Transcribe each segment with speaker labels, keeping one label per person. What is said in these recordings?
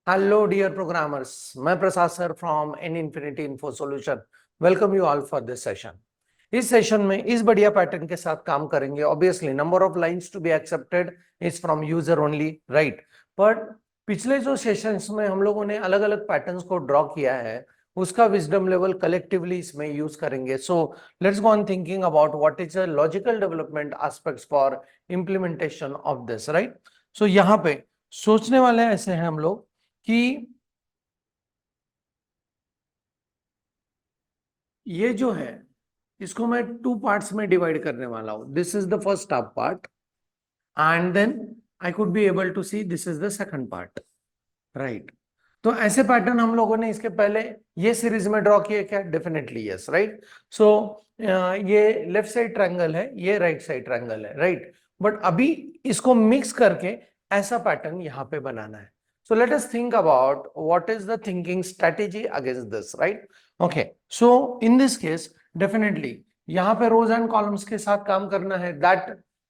Speaker 1: Hello, dear programmers. मैं प्रसाद sir from N Infinity Info Solution. Welcome you all for this session. इस session में इस बढ़िया pattern के साथ काम करेंगे. Obviously, number of lines to be accepted is from user only, right? But पिछले जो सेशंस में हम लोगों ने अलग अलग पैटर्न्स को ड्रॉ किया है, उसका विजडम लेवल कलेक्टिवली इसमें यूज करेंगे. So let's go on thinking about what is the logical development aspects for implementation of this, right? So यहाँ पे सोचने वाले ऐसे हैं हम लोग कि ये जो है इसको मैं 2 पार्ट्स में डिवाइड करने वाला हूं. This is the first half part and then I could be able to see this is the second part, right? तो ऐसे पैटर्न हम लोगों ने इसके पहले ये सीरीज में ड्रॉ किए क्या? Definitely yes, right? सो ये लेफ्ट साइड ट्रायंगल है, ये राइट साइड ट्रायंगल है, राइट? बट अभी इसको मिक्स करके ऐसा पैटर्न यहाँ पे बनाना है. So let us think about what is the thinking strategy against this, right? Okay. So in this case, definitely यहाँ पे rows and columns के साथ काम करना है. That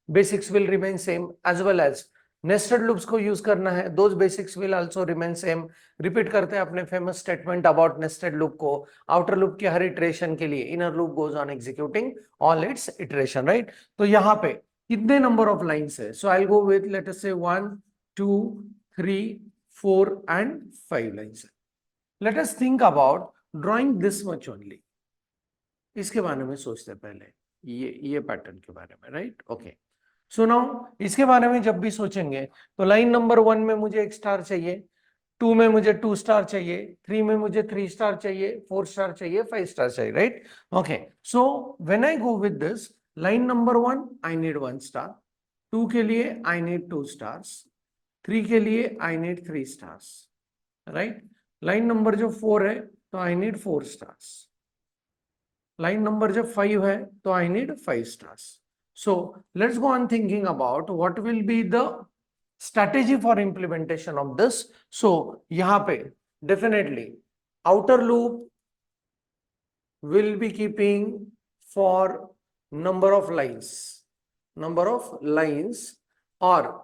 Speaker 1: basics will remain same, as well as nested loops को use करना है. Those basics will also remain same. Repeat करते हैं अपने famous statement about nested loop को. Outer loop के हर iteration के लिए inner loop goes on executing all its iteration, right? तो यहाँ पे कितने number of lines है? So I'll go with let us say 1, 2, 3, 4 and 5 lines. Let us think about drawing this much only. इसके बारे में सोचते पहले ये पैटर्न के बारे में, राइट? ओके. सो नाउ इसके बारे में जब भी सोचेंगे तो लाइन नंबर 1 में मुझे एक स्टार चाहिए, 2 में मुझे 2 स्टार चाहिए, 3 में मुझे 3 स्टार चाहिए, 4 स्टार चाहिए, 5 स्टार चाहिए, right? Okay. So when I go with this line number 1 I need 1 star, 2 के लिए आई नीड 2 स्टार्स, 3 के लिए I need 3 stars, right? Line number जो 4 है तो I need 4 stars. Line number जो 5 है तो I need 5 stars. So let's go on thinking about what will be the strategy for implementation of this. So यहां पे definitely outer loop will be keeping for number of lines और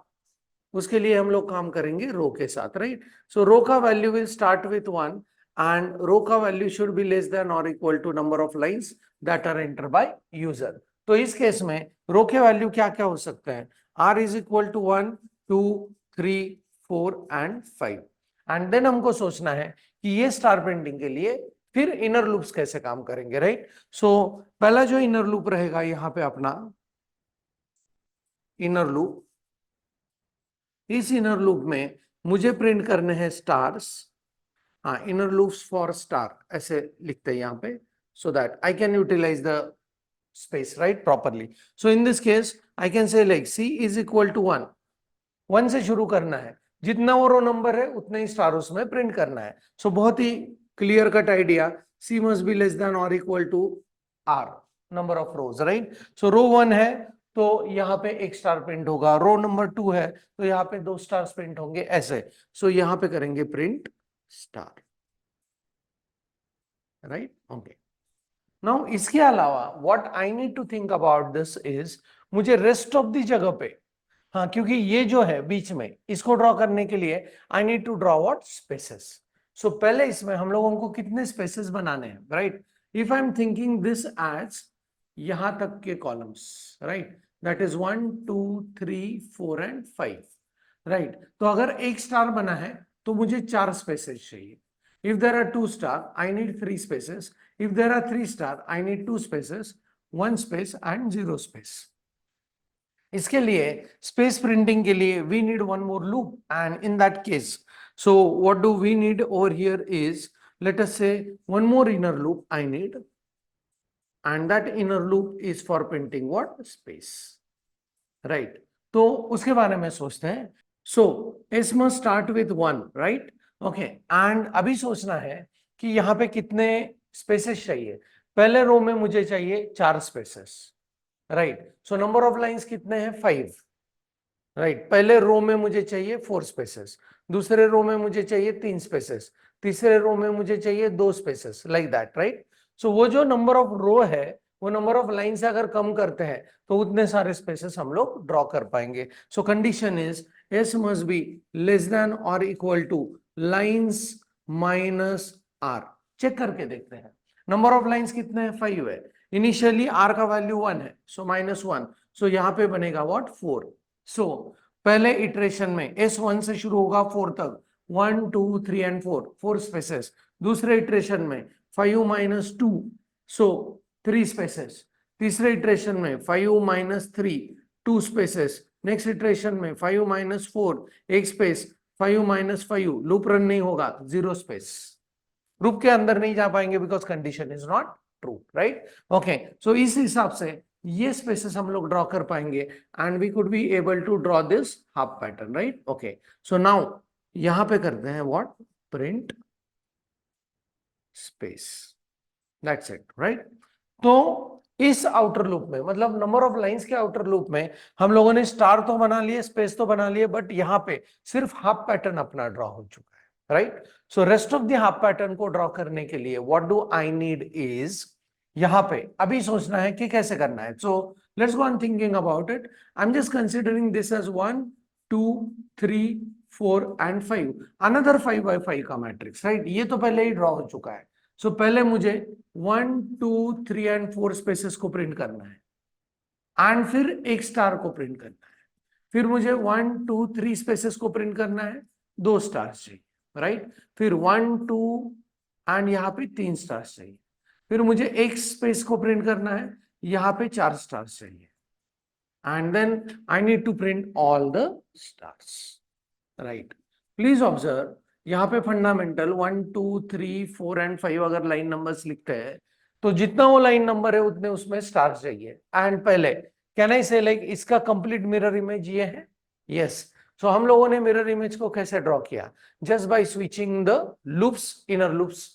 Speaker 1: उसके लिए हम लोग काम करेंगे रो के साथ, राइट? सो रो का value will start with 1 and row का value should be less than और equal to number of lines that are enter by user. तो इस केस में रो के वैल्यू क्या क्या हो सकते हैं? r is equal to 1, 2, 3, 4 and 5. And then हमको सोचना है कि ये स्टार प्रिंटिंग के लिए फिर इनर लूप्स कैसे काम करेंगे, राइट? सो पहला जो इनर लूप रहेगा यहाँ पे अपना इनर लूप, इस इनर लूप में मुझे प्रिंट करने हैं स्टार्स. हाँ, इनर लूप्स फॉर स्टार ऐसे लिखते हैं यहाँ पे, so that I can utilize the space, right, properly. So in this case I can say like c is equal to 1 से शुरू करना है, जितना वो रो नंबर है उतना ही स्टार उसमें प्रिंट करना है. सो बहुत ही clear cut idea, c must be less than और equal to r number of rows, right? So row 1 है तो यहाँ पे एक स्टार प्रिंट होगा, रो नंबर 2 है तो यहाँ पे 2 स्टार प्रिंट होंगे, ऐसे. सो यहाँ पे करेंगे print star, right? Okay. Now इसके अलावा what I need to think about this is, मुझे रेस्ट ऑफ दी जगह पे, हाँ, क्योंकि ये जो है बीच में इसको ड्रॉ करने के लिए I need to draw what spaces. So पहले इसमें हम लोगों को कितने स्पेसेस बनाने हैं, right? If I am thinking this as यहां तक के columns, right, that is 1, 2, 3, 4 and 5, right? तो अगर एक स्टार बना है तो मुझे 4 स्पेसेस चाहिए. If there are 2 star I need 3 spaces. If there are 3 star I need 2 spaces, 1 space and 0 space. इसके लिए स्पेस प्रिंटिंग के लिए we need one more loop, and in that case so what do we need over here is, let us say one more inner loop I need, and that inner loop is for printing what? Space, right? तो उसके बारे में सोचते हैं. So S must start with 1, right? Okay. and अभी सोचना है कि यहाँ पे कितने स्पेसेस चाहिए. पहले रो में मुझे चाहिए 4 spaces, right? So number of lines कितने हैं? 5, राइट? पहले रो में मुझे चाहिए 4 स्पेसेस, दूसरे रो में मुझे चाहिए 3 स्पेसेस, तीसरे रो में मुझे चाहिए 2 स्पेसेस, लाइक दैट, राइट? सो वो जो नंबर ऑफ रो है वो नंबर ऑफ लाइन से अगर कम करते हैं तो उतने सारे स्पेसेस हम लोग ड्रॉ कर पाएंगे. So condition is S must be less than और equal to lines minus r, check करके देखते हैं। नंबर ऑफ लाइंस कितने हैं, 5 है। इनिशियली आर का वैल्यू 1 है, सो -1, सो यहां पे बनेगा व्हाट, 4। सो पहले इटरेशन में S1 से शुरू होगा 4 तक, 1 2 3 एंड 4, 4 स्पेसेस। दूसरे इटरेशन में 5 - 2, सो 3 स्पेसेस। तीसरे इटरेशन में 5 - 3, 2 स्पेसेस। नेक्स्ट इटरेशन में 5 - 4, एक स्पेस। 5 - 5, लूप रन नहीं होगा, 0 स्पेस। लूप के अंदर नहीं जा पाएंगे because condition is not true, right. Okay, so इस हिसाब से ये स्पेसेस हम लोग ड्रॉ कर पाएंगे and we could be able to draw this half pattern, right. Okay, so now यहां पे करते हैं what, print space, that's it, right. तो इस आउटर लूप में, मतलब नंबर ऑफ लाइंस के आउटर लूप में हम लोगों ने स्टार तो बना लिए, स्पेस तो बना लिए, बट यहां पे सिर्फ हाफ पैटर्न अपना ड्रॉ हो चुका है, right. So rest of the half pattern को ड्रॉ करने के लिए what do I need is, यहां पे अभी सोचना है कि कैसे करना है। So let's go on thinking about it. I am just considering this as 1 2 3 4 and 5, another 5 by 5 का मैट्रिक्स, राइट। ये तो पहले ही ड्रॉ हो चुका है। सो पहले मुझे 1 2 3 एंड 4 स्पेसेस को प्रिंट करना है एंड फिर एक स्टार को प्रिंट करना है। फिर मुझे 1 2 3 स्पेसेस को प्रिंट करना है, 2 स्टार्स चाहिए, राइट। फिर 1 2 एंड यहाँ पे 3 स्टार्स चाहिए। फिर मुझे एक स्पेस को प्रिंट करना है, यहाँ पे 4 स्टार्स चाहिए and then I need to print all the stars, right. Please observe, यहाँ पे फंडामेंटल 1 2 3 4 एंड 5 अगर लाइन नंबर्स लिखते हैं तो जितना वो लाइन नंबर है उतने उसमें स्टार्स चाहिए। एंड पहले कैन आई से लाइक इसका कंप्लीट मिरर इमेज ये है, यस। सो हम लोगों ने मिरर इमेज को कैसे ड्रॉ किया, just by switching the loops, inner loops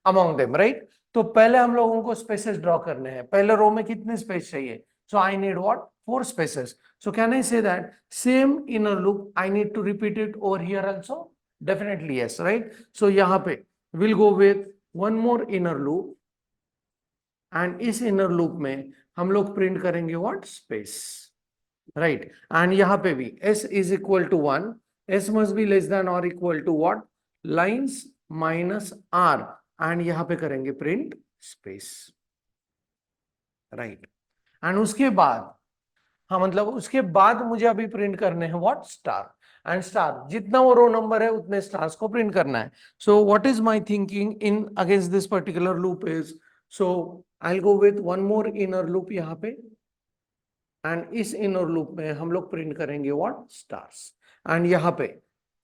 Speaker 1: among them, right. तो पहले हम लोगों को स्पेसेस ड्रॉ करने हैं। पहले रो में कितने स्पेस चाहिए, so I need what, 4 spaces. So can I say that same inner loop I need to repeat it over here also? Definitely yes, right? So यहाँ पे we'll go with one more inner loop and इस inner loop में हम लोग print करेंगे what, space, right? And यहाँ पे भी s is equal to 1, s must be less than or equal to what, lines minus r, and यहाँ पे करेंगे print space, right? And उसके बाद, हाँ मतलब उसके बाद मुझे अभी प्रिंट करने हैं व्हाट, स्टार। एंड स्टार जितना वो रो नंबर है उतने स्टार्स को प्रिंट करना है। So what is my thinking in against this particular loop is, so I will go with one more inner loop यहाँ पे एंड इस इनर लूप में हम लोग प्रिंट करेंगे व्हाट, स्टार्स। एंड यहाँ पे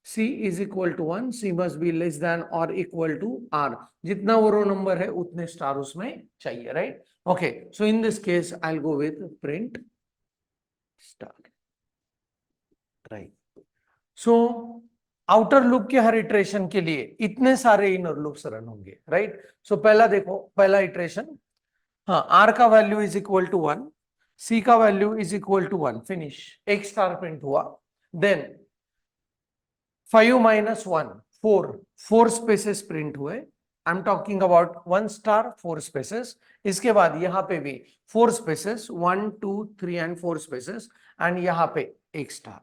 Speaker 1: c is equal to 1, c must be less than or equal to r, जितना वो रो नंबर है उतने स्टार उसमें चाहिए, right. Okay, so in this case I will go with print star, right. So outer loop के हर iteration के लिए इतने सारे इनर लूप्स रन होंगे, राइट। सो पहला देखो, पहला इटरेशन, हाँ, आर का value is equal to 1, C का value is equal to 1, finish, एक स्टार प्रिंट हुआ। देन 5 - 1, 4, 4 स्पेसेस प्रिंट हुए। I am talking about 1 star 4 spaces. इसके बाद यहाँ पे भी 4 स्पेसेस, 1 2 3 एंड 4 स्पेसेस, एंड यहाँ पे एक स्टार।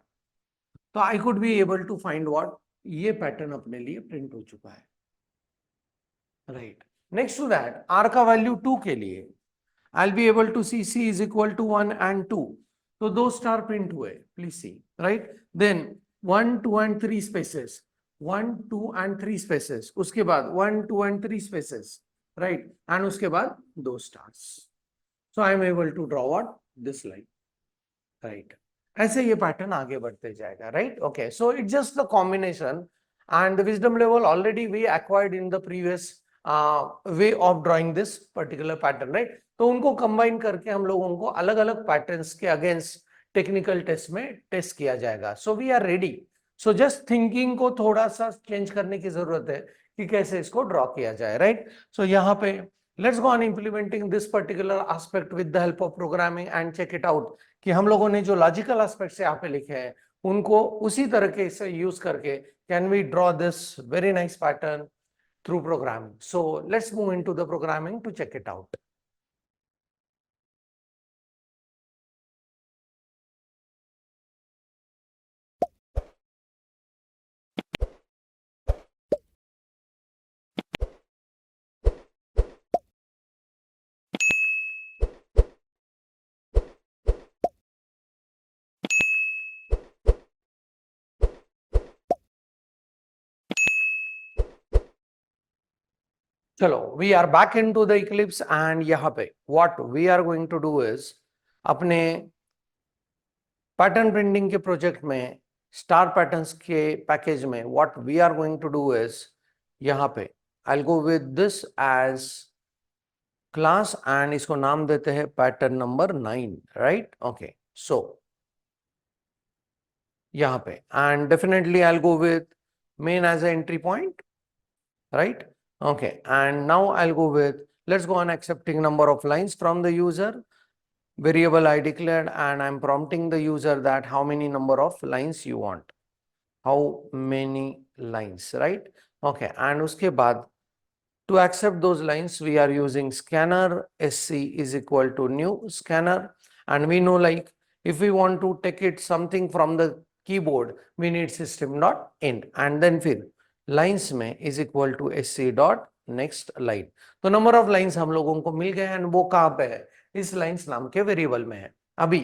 Speaker 1: तो I could be able to find what, ये पैटर्न अपने लिए प्रिंट हो चुका है, right. Next to that, R का वैल्यू 2 के लिए I will be able to see C is equal to 1 and 2, तो 2 स्टार प्रिंट हुए, please see, right. Then 1 2 and 3 spaces, 1 2 and 3 spaces, उसके बाद 1 2 एंड 3 स्पेसेस, राइट, एंड उसके बाद 2 stars. So I am able to draw what, this line, right. ऐसे ये pattern आगे बढ़ते जाएगा, right. Okay, so it's just the combination and the wisdom level already we acquired in the previous way of drawing this particular pattern, right. तो उनको combine करके हम लोगों को अलग अलग पैटर्न्स के अगेंस्ट टेक्निकल टेस्ट में टेस्ट किया जाएगा। So we are ready. So just thinking को थोड़ा सा चेंज करने की जरूरत है कि कैसे इसको ड्रॉ किया जाए, राइट। सो यहाँ पे let's go on implementing this particular aspect with the help of programming and check it out कि हम लोगों ने जो लॉजिकल एस्पेक्ट्स यहाँ पे लिखे हैं उनको उसी तरीके से यूज करके can we draw this very nice pattern through programming. So let's move into the programming to check it out. चलो, we are back in to the Eclipse and यहाँ पे what we are going to do is, अपने pattern printing के project में star patterns के package में what we are going to do is, यहाँ पे I will go with this as class and इसको नाम देते हैं pattern number 9, right? Okay, so यहाँ पे and definitely I will go with main as an entry point, right? Okay, and now I'll go with, let's go on accepting number of lines from the user. Variable I declared and I'm prompting the user that how many number of lines you want, how many lines, right? Okay, and uske baad to accept those lines we are using scanner sc is equal to new scanner, and we know like if we want to take it something from the keyboard we need system dot int and then फिर lines में is equal to sc dot next line. तो number of lines हम लोगों को मिल गए and वो कहाँ पे है, इस लाइंस नाम के वेरिएबल में है. अभी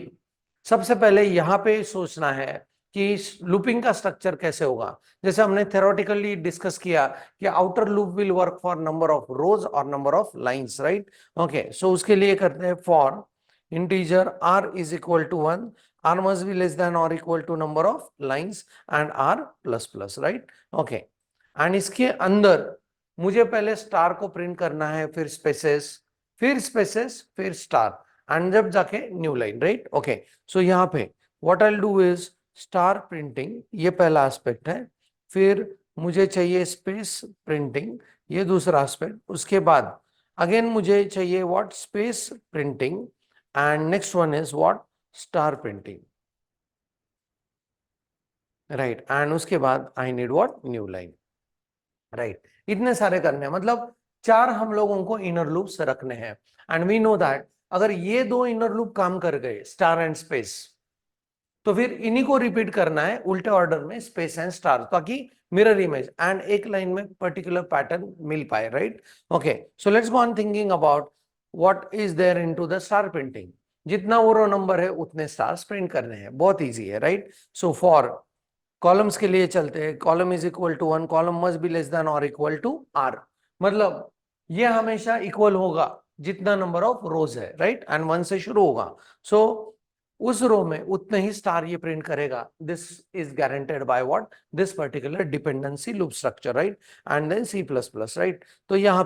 Speaker 1: सबसे पहले यहाँ पे सोचना है कि लूपिंग का स्ट्रक्चर कैसे होगा. जैसे हमने थ्योरेटिकली डिस्कस किया कि outer loop will work for number of rows और number of lines, right? Okay, so उसके लिए करते हैं for integer r is equal to 1, r must be less than or equal to number of lines and r plus plus, right? Okay, and इसके अंदर मुझे पहले star को print करना है, फिर स्पेसेस, फिर स्टार एंड जब जाके new line, right? Okay, so यहाँ पे what I will do is star printing, ये पहला एस्पेक्ट है. फिर मुझे चाहिए स्पेस प्रिंटिंग, ये दूसरा एस्पेक्ट. उसके बाद अगेन मुझे चाहिए what space printing and next one is what star printing, right? and उसके बाद I need what new line, right? इतने सारे करने हैं, मतलब 4 हम लोगों को इनर लूप्स रखने हैं एंड वी नो दैट अगर ये 2 इनर लूप काम कर गए स्टार एंड स्पेस तो फिर इन्हीं को रिपीट करना है उल्टे ऑर्डर में स्पेस एंड स्टार, ताकि मिरर इमेज एंड एक लाइन में पर्टिकुलर पैटर्न मिल पाए, right? Okay, so let's go on thinking about what is there into the star printing. जितना वो रो नंबर है उतने स्टार्स प्रिंट करने हैं, बहुत इजी है, राइट? सो फॉर कॉलम्स के लिए चलते हैं, column is equal to 1, column must be less than और इक्वल टू आर, मतलब ये हमेशा इक्वल होगा जितना नंबर ऑफ रोज है, राइट? एंड 1 से शुरू होगा, सो उस रो में उतने ही स्टार ये प्रिंट करेगा. This is guaranteed by what, this particular dependency loop structure, right? And then C plus plus, right? तो यहाँ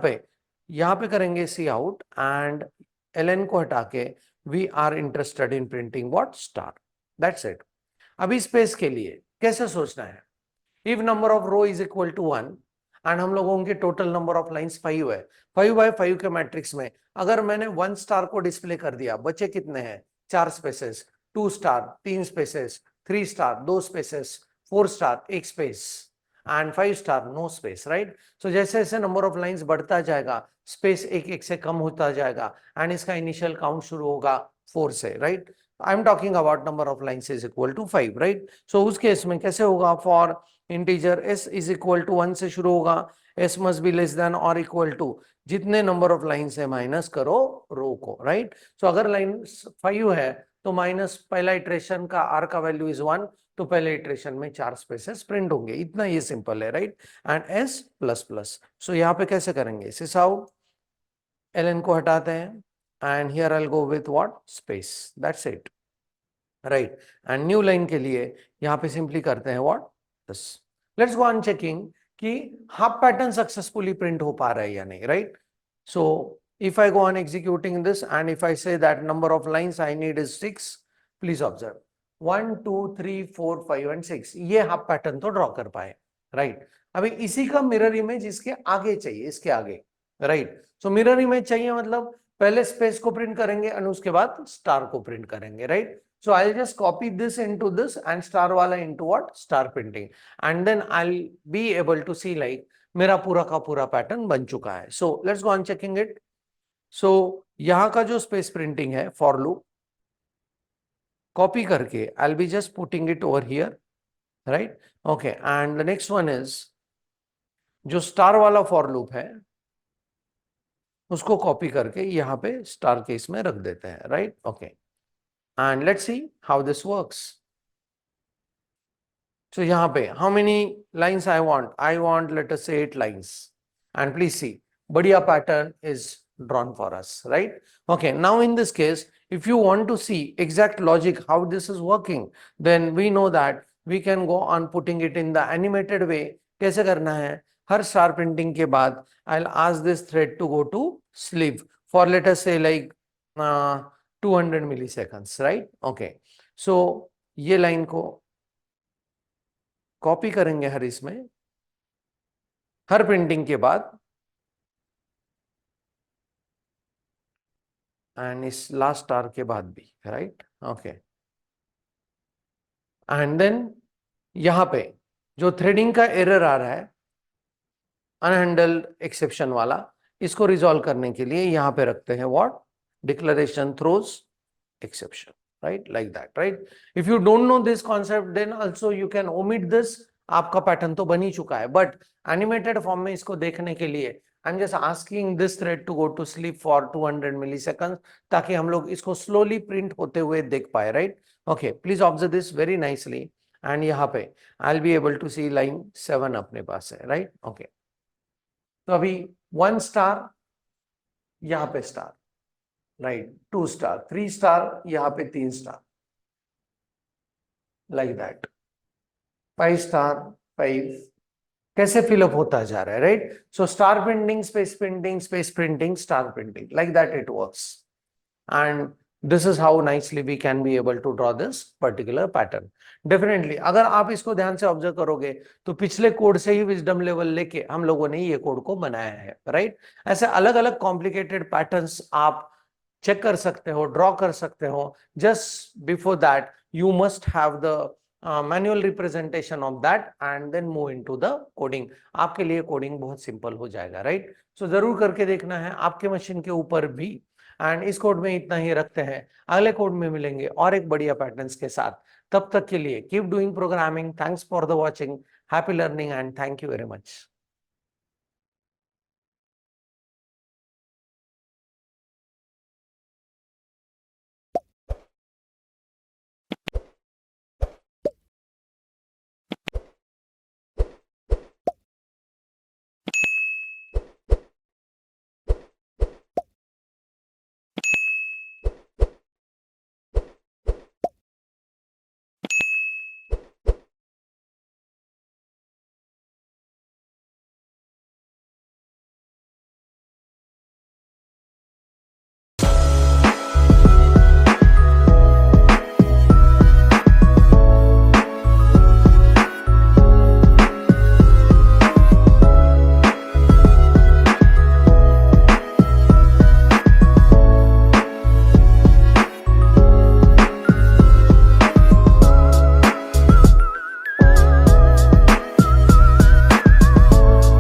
Speaker 1: पे करेंगे सी आउट एंड ln को हटा के we are interested in printing what star, that's it. अभी स्पेस के लिए कैसे सोचना है, if number of row is equal to 1 and हम लोगों के टोटल नंबर ऑफ लाइंस 5 है, 5 बाय 5 के मैट्रिक्स में अगर मैंने 1 स्टार को डिस्प्ले कर दिया, बचे कितने हैं? 4 spaces, 2 star 3 spaces, 3 star 2 spaces, 4 star 1 space and 5 star no space, right? So जैसे जैसे नंबर ऑफ लाइंस बढ़ता जाएगा स्पेस एक एक से कम होता जाएगा एंड इसका इनिशियल काउंट शुरू होगा 4 से, right? I am talking about number of lines is equal to 5, right? So उस केस में कैसे होगा, for integer s is equal to 1 से शुरू होगा, s must be less than और इक्वल टू जितने नंबर ऑफ लाइन से माइनस करो रो को, राइट? सो अगर लाइन 5 है तो माइनस पहला इटरेशन का r का वैल्यू इज 1, तो पहले इटरेशन में 4 स्पेसेस प्रिंट होंगे, इतना ये सिंपल है, right? And s plus plus, so यहाँ पे कैसे करेंगे, सिस आउट ln को हटाते हैं and here I will go with what space, that's it, right? And new line के लिए यहाँ पे सिंपली करते हैं what this. Let's go on checking कि हाफ पैटर्न सक्सेसफुली प्रिंट हो पा रहा है या नहीं, right? So if I go on executing this and if I say that number of lines I need is 6, please observe 1 2 3 4 5 and 6, ये half pattern तो draw कर पाए, राइट? अभी इसी का मिरर इमेज इसके आगे चाहिए, इसके आगे, राइट? सो मिरर इमेज चाहिए मतलब पहले स्पेस को प्रिंट करेंगे और उसके बाद स्टार को प्रिंट करेंगे, right? So I'll just copy this into this and star wala into what star printing, and then I'll be able to see like मेरा पूरा का पूरा पैटर्न बन चुका है. So let's go on checking it. So यहाँ का जो स्पेस प्रिंटिंग है फॉर लूप कॉपी करके I'll be just putting it over here, right? Okay, and the next one is जो स्टार वाला फॉर लूप है उसको कॉपी करके यहाँ पे स्टार केस में रख देते हैं, right? Okay, and let's see how this works. So यहाँ पे how many lines I want let us say 8 lines, and please see बढ़िया pattern is drawn for us, right? Okay, now in this case, if you want to see exact logic how this is working, then we know that we can go on putting it in the animated way. कैसे करना है? हर star printing के बाद I'll ask this thread to go to sleep for let us say like 200 milliseconds, right? Okay, so ये line को copy करेंगे हर इसमें, हर printing के बाद, एंड इस लास्ट स्टार के बाद भी, राइट? ओके, एंड देन यहां पे जो थ्रेडिंग का एरर आ रहा है, अनहैंडल्ड एक्सेप्शन वाला, इसको रिजॉल्व करने के लिए यहां पे रखते हैं what? Declaration throws exception, right? Like that, right? If you don't know this concept, then also you can omit this. आपका पैटर्न तो बन ही चुका है, बट एनिमेटेड फॉर्म में इसको देखने के लिए I am just asking this thread to go to sleep for 200 milliseconds, ताकि हम लोग इसको स्लोली प्रिंट होते हुए देख पाए, right? Okay, please observe this very nicely, and यहाँ पे I will be able to see line 7 अपने पास है, राइट? ओके, तो अभी 1 स्टार, यहाँ पे स्टार, राइट? 2 स्टार, 3 स्टार, यहाँ पे 3 स्टार, लाइक दैट, 5 स्टार, 5, कैसे फिलअप होता जा रहा है, right? So star printing, space printing, space printing, star printing, like that it works, and this is how nicely we can be able to draw this particular pattern. Definitely अगर आप इसको ध्यान से ऑब्जर्व करोगे तो पिछले कोड से ही wisdom level लेके हम लोगों ने ये कोड को बनाया है, राइट? ऐसे अलग अलग कॉम्प्लिकेटेड पैटर्न्स आप चेक कर सकते हो, ड्रॉ कर सकते हो. Just before that you must have the manual representation of that and then move into the coding. आपके लिए कोडिंग बहुत सिंपल हो जाएगा, राइट? सो जरूर करके देखना है आपके मशीन के ऊपर भी. एंड इस कोड में इतना ही रखते हैं, अगले कोड में मिलेंगे और एक बढ़िया पैटर्न्स के साथ. तब तक के लिए keep doing programming. Thanks for the watching, happy learning and thank you very much.